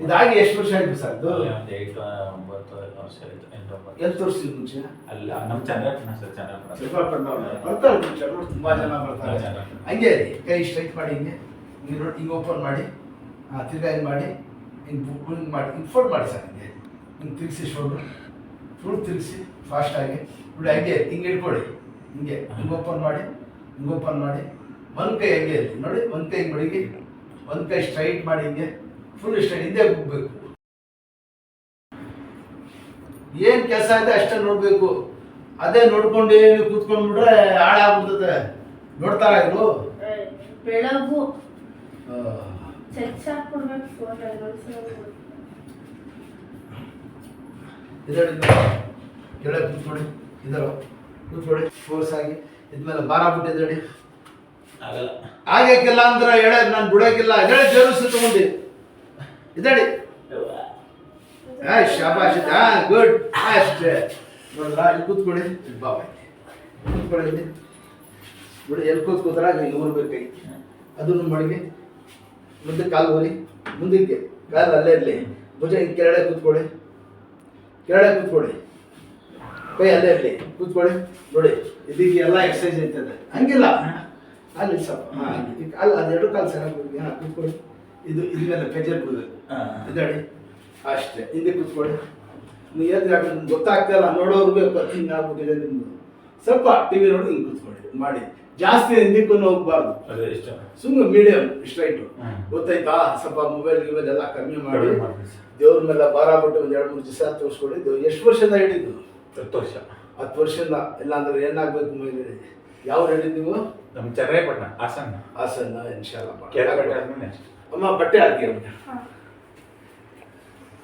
ಇದಾಗಿ ಎಷ್ಟು ವರ್ಷ ಆಯ್ತು ಸರ್ ಅದು? 8-9 ವರ್ಷ ಆಯ್ತು. 8-9 ಎಷ್ಟು ವರ್ಷದ ಮುಂಚೆ? ಅಲ್ಲ ನಮ್ಮ ಚಂದ್ರಪ್ಪನ ಸರ್, ಬರ್ತಾರೆ ತುಂಬಾ ಜನ ಬರ್ತಾರೆ. ಹಂಗೆ ಕೈ ಸ್ಟ್ರೈಟ್ ಮಾಡಿ ಹಿಂಗೆ ಹಿಂಗೆ ನೋಡಿ, ಹಿಂಗೆ ಓಪನ್ ಮಾಡಿ, ತಿರ್ಗಾ ಹಿಂಗೆ ಮಾಡಿ, ಹಿಂಗೆ ಮಾಡಿ, ಹಿಂಗೆ ಫೋಲ್ಡ್ ಮಾಡಿ ಸರ್. ಹಿಂಗೆ ಹಿಂಗೆ ತಿರುಗಿಸಿ ಶೋಲ್ಡ್ರು ಫುಲ್ ತಿರುಗಿಸಿ ಫಾಸ್ಟಾಗಿ ನೋಡಿ. ಹಂಗೆ ಹಿಂಗೆ ಇಟ್ಕೊಳ್ಳಿ, ಹಿಂಗೆ ಹಿಂಗೆ ಓಪನ್ ಮಾಡಿ, ಹಿಂಗೆ ಓಪನ್ ಮಾಡಿ. ಒಂದು ಕೈ ಹಂಗೆ ಇರ್ತೀವಿ ನೋಡಿ, ಒಂದು ಕೈ ಬಡಿಗೆ, ಒಂದು ಕೈ ಸ್ಟ್ರೈಟ್ ಮಾಡಿ ಹಿಂಗೆ ಫುಲ್ ಸ್ಟ್ರೈಟ್ ಹಿಂದೆ ಹೋಗ್ಬೇಕು. ಏನು ಕೆಲಸ ಇದೆ ಅಷ್ಟೇ ನೋಡಬೇಕು. ಅದೇ ನೋಡ್ಕೊಂಡೇ ಕೂತ್ಕೊಂಡ್ಬಿಟ್ರೆ ಹಾಳಾಗ್ಬಿಡ್ತದೆ. ನೋಡ್ತಾರ ಇದು ಬೆಳಗು ಕೆಳಗೆ ಕೂತ್ಕೊಳ್ಳಿ, ಇದರ ಕೂತ್ಕೊಳ್ಳಿ ಫೋರ್ಸ್ ಆಗಿ. ಇದ್ಮೇಲೆ ಭಾರ ಬಿಟ್ಟಿದ್ದಡಿ ಆಗಕ್ಕಿಲ್ಲ ಅಂದ್ರೆ ಎಳೆ ನಾನು ಬಿಡೋಕ್ಕಿಲ್ಲ. ಎಳೆ ಜೋರಿಸಿ ತಗೊಂಡು ಇದಡಿ ಶಾಬಾಷ್. ಗುಡ್, ಅಷ್ಟೇ ನೋಡಿದ್ರ. ಇಲ್ಲಿ ಕೂತ್ಕೊಳ್ಳಿ, ಬಾಬಾ ಕೂತ್ಕೊಳ್ಳಿ. ಇಲ್ಲಿ ಬಿಡಿ, ಎಲ್ಲಿ ಕೂತ್ಕೋತಾರ ಹಿಂಗೆ ಬರ್ಬೇಕಾಗಿ ಅದನ್ನು ಮಡಿಗೆ ಮುಂದೆ ಕಾಲು ಹೋರಿ, ಮುಂದಕ್ಕೆ ಕಾಲು ಅಲ್ಲೇ ಇರಲಿ. ಭುಜ ಹಿಂಗೆ ಕೆಳಗಡೆ ಕೂತ್ಕೊಳ್ಳಿ, ಕೆಳಗಡೆ ಕೂತ್ಕೊಳ್ಳಿ, ಕೈ ಅಲ್ಲೇ ಇರಲಿ, ಕೂತ್ಕೊಳ್ಳಿ. ನೋಡಿ ಇದಕ್ಕೆ ಎಲ್ಲ ಎಕ್ಸಸೈಸ್ ಐತದೆ. ಹಂಗಿಲ್ಲ ಅಲ್ಲಿ ಸ್ವಲ್ಪ ಅಲ್ಲ, ಅದೆರಡು ಕಾಲು ಚೆನ್ನಾಗಿ ಕೂತ್ಕೊಳ್ಳಿ. ಇದು ಇದನ್ನೆಲ್ಲ ಪ್ರೆಜರ್ ಬಿಡಬೇಕು. ಇದಡಿ ಅಷ್ಟೇ. ಹಿಂದೆ ಕೂತ್ಕೊಳ್ಳಿ. ನೀವು ಎದ್ದು ಗೊತ್ತಾಗ್ತಾಯಿಲ್ಲ ನೋಡೋರ್ಗೆ ಹಿಂಗೆ ಆಗ್ಬಿಟ್ಟಿದೆ ನಿಮ್ದು. ಸ್ವಲ್ಪ ಟಿ ವಿ ನೋಡಿ ಹಿಂಗೆ ಕೂತ್ಕೊಳ್ಳಿ ಮಾಡಿ. ಜಾಸ್ತಿ ಹಿಂದಕ್ಕೂ ಹೋಗ್ಬಾರ್ದು, ಸುಮ್ಮನೆ ಮೀಡಿಯಂ ಸ್ಟ್ರೈಟು. ಗೊತ್ತಾಯ್ತಾ? ಸ್ವಲ್ಪ ಮೊಬೈಲ್ ಗಿಬೈಲ್ ಎಲ್ಲ ಕಮ್ಮಿ ಮಾಡಿ ದೇವ್ರ ಮೇಲೆ ಭಾರ ಬಿಟ್ಟು ಒಂದು 2-3 ದಿವಸ ತೋರಿಸ್ಕೊಡಿ. ಎಷ್ಟು ವರ್ಷದ ಹಿಡಿದು? 10 ವರ್ಷ. 10 ವರ್ಷದಿಂದ. ಇಲ್ಲಾಂದ್ರೆ ಏನಾಗಬೇಕು ಮೇಲೆ? ಯಾವ ಹೇಳಿದ್ದು ನೀವು? ನಮ್ಮ ಚರ್ರಾಯಪಟ್ಟಣ ಹಾಸನ. ಹಾಸನ ಇನ್ಶಾಲ್ಲ. ಕೇರಳ ಆದ್ಮೇಲೆ ಅಮ್ಮ ಬಟ್ಟೆ ಹಾಕಿ.